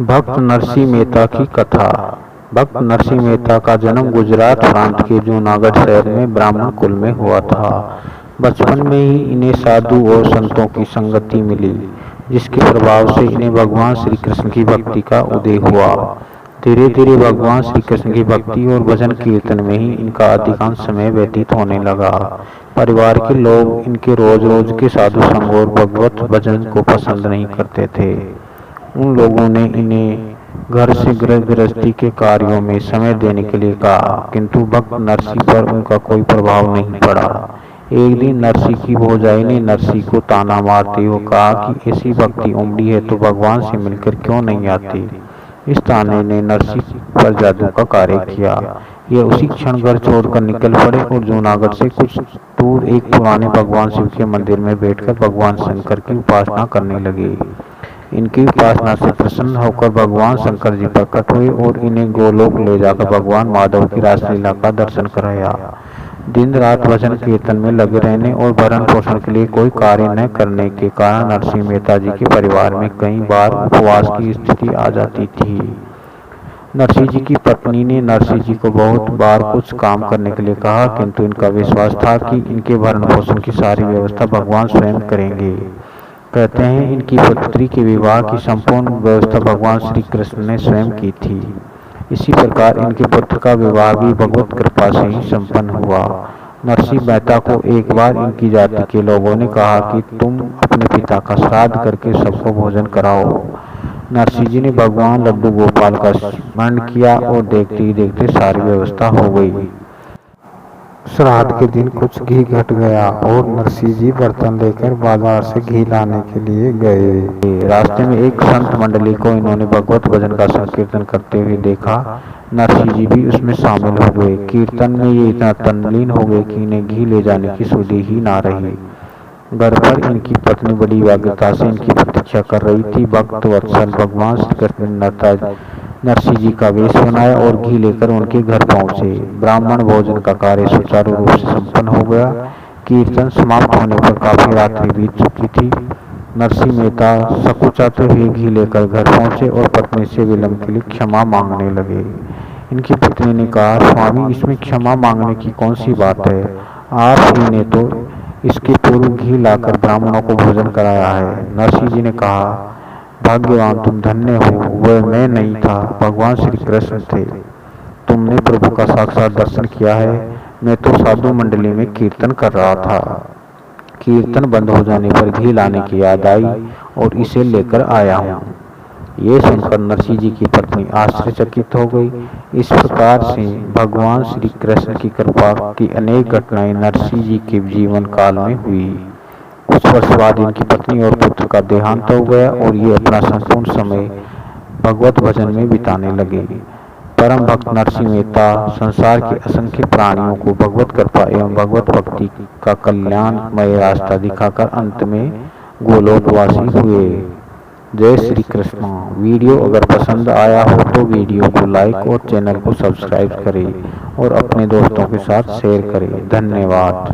भक्त नरसिंह मेहता की कथा। भक्त नरसिंह मेहता का जन्म गुजरात प्रांत के जूनागढ़ शहर में ब्राह्मण कुल में हुआ था। बचपन में ही इन्हें साधु और संतों की संगति मिली, जिसके प्रभाव से इन्हें भगवान श्री कृष्ण की भक्ति का उदय हुआ। धीरे धीरे भगवान श्री कृष्ण की भक्ति और भजन कीर्तन में ही इनका अधिकांश समय व्यतीत होने लगा। परिवार के लोग इनके रोज रोज के साधु संग और भगवत भजन को पसंद नहीं करते थे। उन लोगों ने इन्हें घर से गृह गृहस्थी के कार्यों में समय देने के लिए कहा, किंतु भक्त नरसिंह पर उनका कोई प्रभाव नहीं पड़ा। एक दिन नरसिंह की भौजाई ने नरसिंह को ताना मारते हुए कहा कि ऐसी भक्ति उमड़ी है तो भगवान से मिलकर क्यों नहीं आती। इस ताने ने नरसिंह पर जादू का कार्य किया। ये उसी क्षण घर छोड़कर निकल पड़े और जूनागढ़ से कुछ दूर एक पुराने भगवान शिव के मंदिर में बैठकर भगवान शंकर की उपासना करने लगे। इनकी उपासना से प्रसन्न होकर भगवान शंकर जी प्रकट हुए और इन्हें गोलोक ले जाकर भगवान माधव की रासलीला का दर्शन कराया। दिन रात भजन कीर्तन में लगे रहने और भरण पोषण के लिए कोई कार्य न करने के कारण नरसिंह मेहता जी के परिवार में कई बार उपवास की स्थिति आ जाती थी। नरसिंह जी की पत्नी ने नरसिंह जी को बहुत बार कुछ काम करने के लिए कहा, किंतु इनका विश्वास था कि इनके भरण पोषण की सारी व्यवस्था भगवान स्वयं करेंगे। कहते हैं इनकी पुत्री के विवाह की संपूर्ण व्यवस्था भगवान श्री कृष्ण ने स्वयं की थी। इसी प्रकार इनके पुत्र का विवाह भी भगवत कृपा से ही संपन्न हुआ। नरसिंह मेहता को एक बार इनकी जाति के लोगों ने कहा कि तुम अपने पिता का श्राद्ध करके सबको भोजन कराओ। नरसिंह जी ने भगवान लड्डू गोपाल का स्मरण किया और देखते ही देखते सारी व्यवस्था हो गई। श्राद्ध के दिन कुछ घी घट गया और नरसिंह जी बर्तन लेकर बाजार से घी लाने के लिए गए। रास्ते में एक संत मंडली को इन्होंने भगवत भजन का संकीर्तन करते हुए देखा। नरसिंह जी भी उसमें शामिल हो गए। कीर्तन में ये इतना तल्लीन हो गए कि इन्हें घी ले जाने की सुधि ही ना रही। घर पर इनकी पत्नी बड़ी व्यग्रता से इनकी प्रतीक्षा कर रही थी। भक्त वत्सल भगवान श्री कृष्ण ने नरसिंह जी का वेश बनाया और घी लेकर उनके घर पहुंचे। ब्राह्मण भोजन का कार्य सुचारू रूप से संपन्न हो गया। कीर्तन समाप्त होने पर काफी रात्रि बीत चुकी थी। नरसिंह मेहता सकुचाते हुए घी लेकर घर पहुंचे और पत्नी से विलंब के लिए क्षमा मांगने लगे। इनकी पत्नी ने कहा, स्वामी, इसमें क्षमा मांगने की कौन सी बात है? आप ही ने तो इसके पूर्व घी लाकर ब्राह्मणों को भोजन कराया है। नरसिंह जी ने कहा, भाग्यवान तुम धन्य हो, वह मैं नहीं था, भगवान श्री कृष्ण थे। तुमने प्रभु का साक्षात दर्शन किया है। मैं तो साधु मंडली में कीर्तन कर रहा था। कीर्तन बंद हो जाने पर घी लाने की याद आई और इसे लेकर आया हूँ। ये सुनकर नरसिंह जी की पत्नी आश्चर्यचकित हो गई। इस प्रकार से भगवान श्री कृष्ण की कृपा की अनेक घटनाएं नरसिंह जी के जीवन काल में हुई। कुछ वर्ष बाद इनकी पत्नी और पुत्र का देहांत हो गया और ये अपना संपूर्ण समय भगवत भजन में बिताने लगे। परम भक्त नरसिंह मेहता संसार के असंख्य प्राणियों को भगवत कृपा एवं भगवत भक्ति का कल्याणमय रास्ता दिखाकर अंत में गोलोकवासी हुए। जय श्री कृष्ण। वीडियो अगर पसंद आया हो तो वीडियो को लाइक और चैनल को सब्सक्राइब करें और अपने दोस्तों के साथ शेयर करें। धन्यवाद।